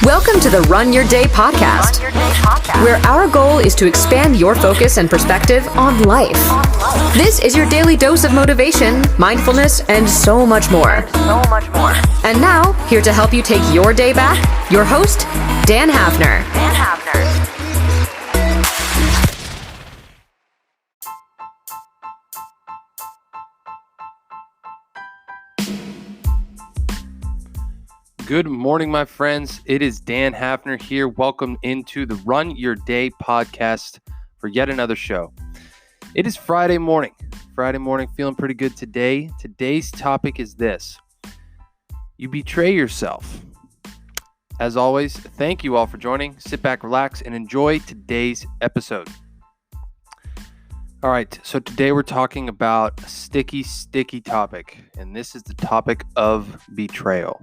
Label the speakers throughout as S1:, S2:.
S1: Welcome to the Run Your Day podcast, where our goal is to expand your focus and perspective on life. This is your daily dose of motivation, mindfulness, and so much more. And now, here to help you take your day back, your host, Dan Hafner.
S2: Good morning, my friends. It is Dan Hafner here. Welcome into the Run Your Day podcast for yet another show. It is Friday morning. Feeling pretty good today. Today's topic is this: you betray yourself. As always, thank you all for joining. Sit back, relax, and enjoy today's episode. All right, so today we're talking about a sticky topic, and this is the topic of betrayal.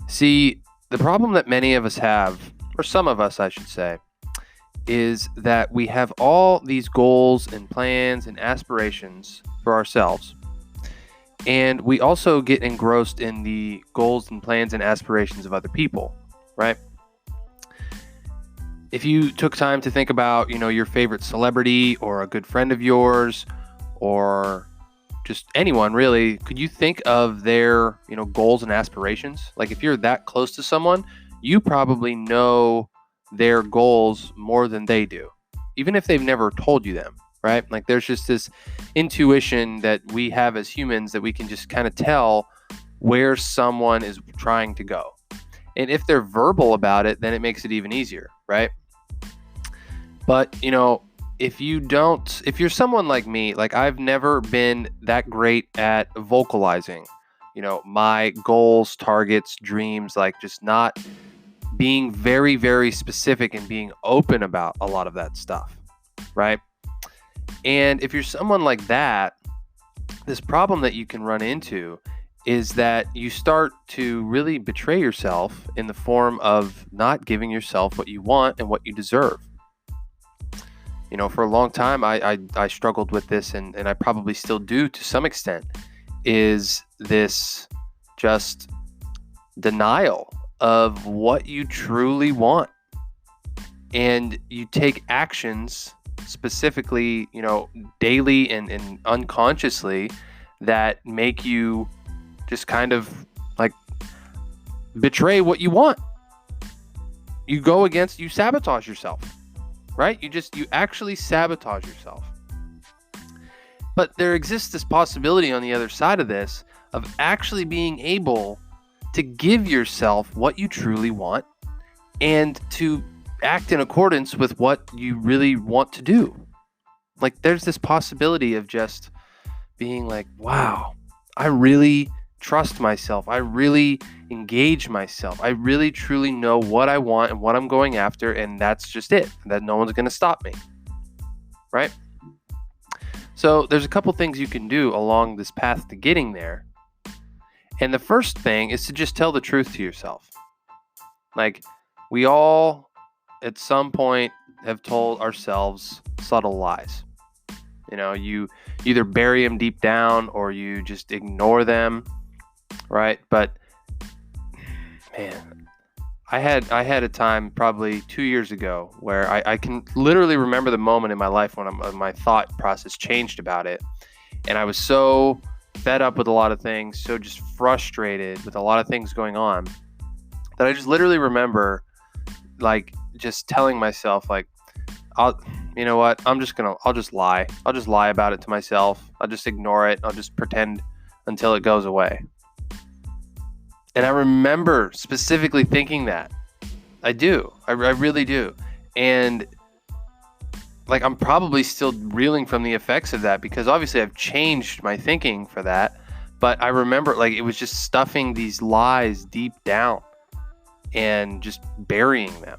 S2: See, the problem that many of us have, or some of us I should say, is that we have all these goals and plans and aspirations for ourselves. And we also get engrossed in the goals and plans and aspirations of other people, right? If you took time to think about, your favorite celebrity or a good friend of yours or just anyone really, could you think of their, goals and aspirations? Like if you're that close to someone, you probably know their goals more than they do, even if they've never told you them, right? Like there's just this intuition that we have as humans that we can just kind of tell where someone is trying to go. And if they're verbal about it, then it makes it even easier, right? But, if you're someone like me, like I've never been that great at vocalizing, my goals, targets, dreams, like just not being very, very specific and being open about a lot of that stuff, right? And if you're someone like that, this problem that you can run into is that you start to really betray yourself in the form of not giving yourself what you want and what you deserve. For a long time, I struggled with this, and I probably still do to some extent, is this just denial of what you truly want. And you take actions specifically, daily and unconsciously that make you just kind of like betray what you want. You sabotage yourself. Right? You actually sabotage yourself. But there exists this possibility on the other side of this of actually being able to give yourself what you truly want and to act in accordance with what you really want to do. Like there's this possibility of just being like, wow, I really trust myself. I really engage myself. I really truly know what I want and what I'm going after, and that's just it. That no one's going to stop me. Right? So there's a couple things you can do along this path to getting there. And the first thing is to just tell the truth to yourself. Like we all at some point have told ourselves subtle lies. You either bury them deep down or you just ignore them. Right? But man, I had a time probably 2 years ago where I can literally remember the moment in my life when my thought process changed about it. And I was so fed up with a lot of things, so just frustrated with a lot of things going on, that I just literally remember like just telling myself like, you know what? I'll just lie. I'll just lie about it to myself. I'll just ignore it. I'll just pretend until it goes away. And I remember specifically thinking that. I do. I really do. And like I'm probably still reeling from the effects of that because obviously I've changed my thinking for that. But I remember like it was just stuffing these lies deep down and just burying them.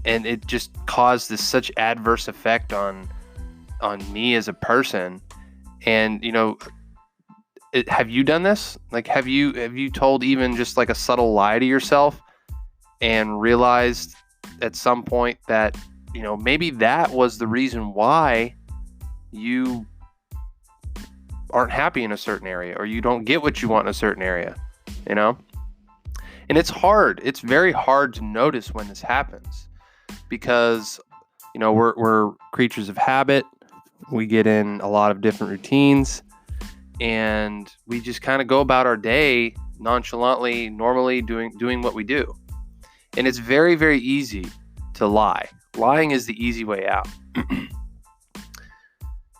S2: And it just caused this such adverse effect on me as a person. And have you done this? Like, have you told even just like a subtle lie to yourself and realized at some point that, maybe that was the reason why you aren't happy in a certain area or you don't get what you want in a certain area, And it's hard. It's very hard to notice when this happens because, we're creatures of habit. We get in a lot of different routines and we just kind of go about our day nonchalantly, normally doing what we do. And it's very, very easy to lie. Lying is the easy way out.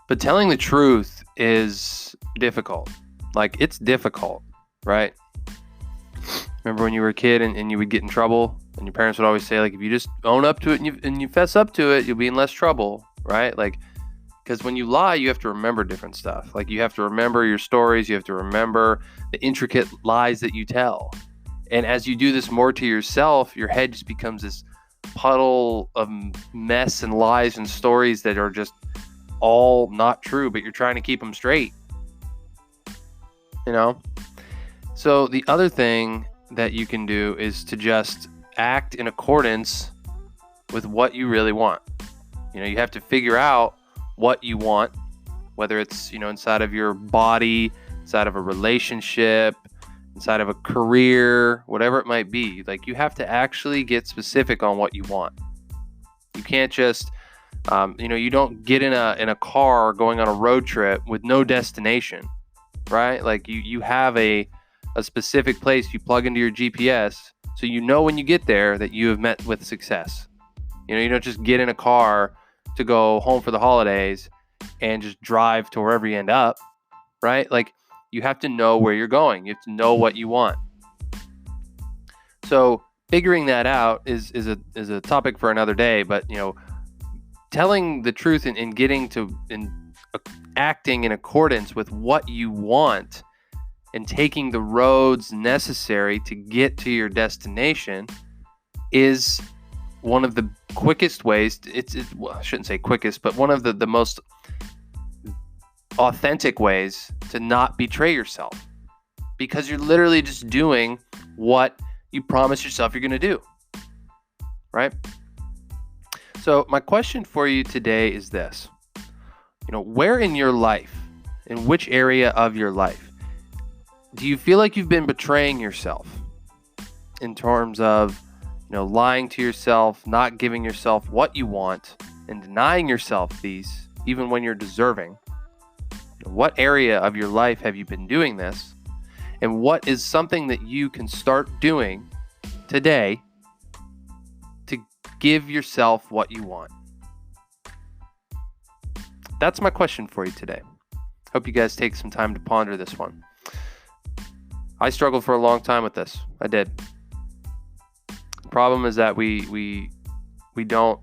S2: But telling the truth is difficult. Like, it's difficult, right? Remember when you were a kid and you would get in trouble and your parents would always say, like, if you just own up to it and you fess up to it, you'll be in less trouble, right? Like, because when you lie, you have to remember different stuff. Like, you have to remember your stories. You have to remember the intricate lies that you tell. And as you do this more to yourself, your head just becomes this puddle of mess and lies and stories that are just all not true, but you're trying to keep them straight. So the other thing that you can do is to just act in accordance with what you really want. You have to figure out what you want, whether it's, inside of your body, inside of a relationship, inside of a career, whatever it might be. Like, you have to actually get specific on what you want. You can't just, you don't get in a car going on a road trip with no destination, right? Like, you have a specific place you plug into your GPS, so when you get there that you have met with success. You don't just get in a car to go home for the holidays and just drive to wherever you end up, right? Like, you have to know where you're going. You have to know what you want. So figuring that out is a topic for another day, but telling the truth and getting to acting in accordance with what you want and taking the roads necessary to get to your destination is one of the quickest ways. Well, I shouldn't say quickest, but one of the most authentic ways to not betray yourself, because you're literally just doing what you promise yourself you're going to do, right? So my question for you today is this. Where in your life, in which area of your life, do you feel like you've been betraying yourself in terms of, lying to yourself, not giving yourself what you want, and denying yourself these, even when you're deserving? What area of your life have you been doing this? And what is something that you can start doing today to give yourself what you want? That's my question for you today. Hope you guys take some time to ponder this one. I struggled for a long time with this. I did. The problem is that we don't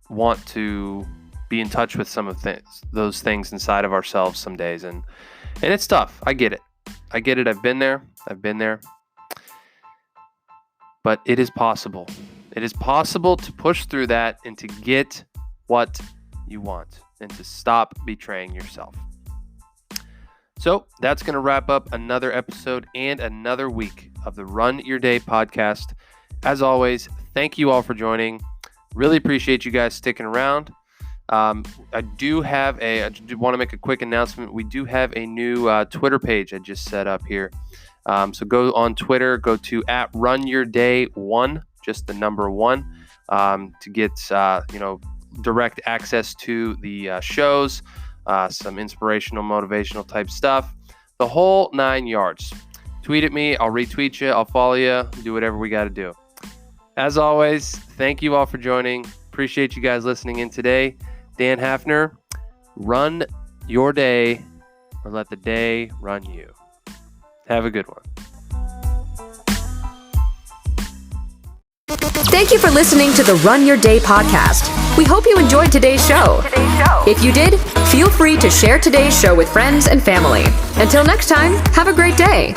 S2: want to be in touch with some of those things inside of ourselves some days, and it's tough. I get it. I've been there. But it is possible. It is possible to push through that and to get what you want and to stop betraying yourself. So that's going to wrap up another episode and another week of the Run Your Day podcast. As always, thank you all for joining. Really appreciate you guys sticking around. I do want to make a quick announcement. We do have a new Twitter page I just set up here. So go on Twitter, go to @RunYourDay1, just the number 1, to get direct access to the shows, some inspirational, motivational type stuff, the whole 9 yards. Tweet at me, I'll retweet you, I'll follow you, do whatever we got to do. As always, thank you all for joining. Appreciate you guys listening in today. Dan Hafner, run your day or let the day run you. Have a good one.
S1: Thank you for listening to the Run Your Day podcast. We hope you enjoyed today's show. If you did, feel free to share today's show with friends and family. Until next time, have a great day.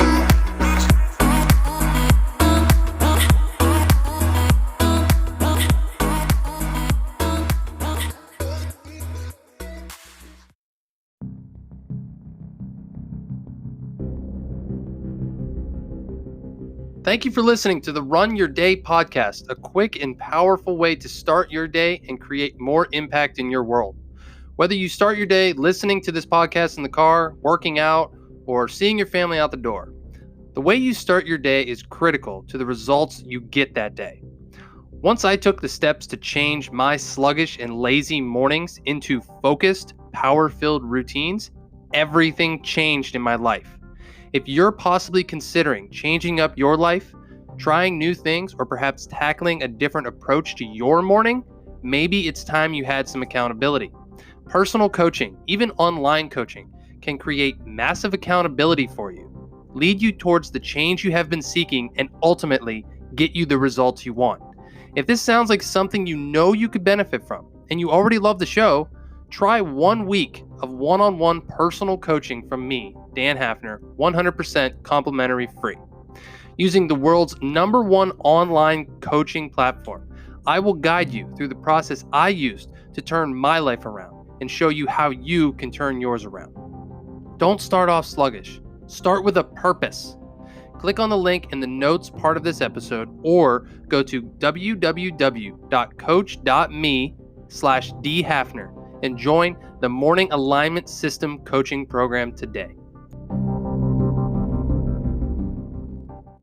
S2: Thank you for listening to the Run Your Day podcast, a quick and powerful way to start your day and create more impact in your world. Whether you start your day listening to this podcast in the car, working out, or seeing your family out the door, The way you start your day is critical to the results you get that day. Once I took the steps to change my sluggish and lazy mornings into focused, power-filled routines, everything changed in my life. If you're possibly considering changing up your life, trying new things, or perhaps tackling a different approach to your morning, maybe it's time you had some accountability. Personal coaching, even online coaching, can create massive accountability for you, lead you towards the change you have been seeking, and ultimately get you the results you want. If this sounds like something you know you could benefit from, and you already love the show, try 1 week of one-on-one personal coaching from me, Dan Hafner, 100% complimentary free. Using the world's #1 online coaching platform, I will guide you through the process I used to turn my life around and show you how you can turn yours around. Don't start off sluggish. Start with a purpose. Click on the link in the notes part of this episode or go to www.coach.me/dhafner and join the Morning Alignment System Coaching Program today.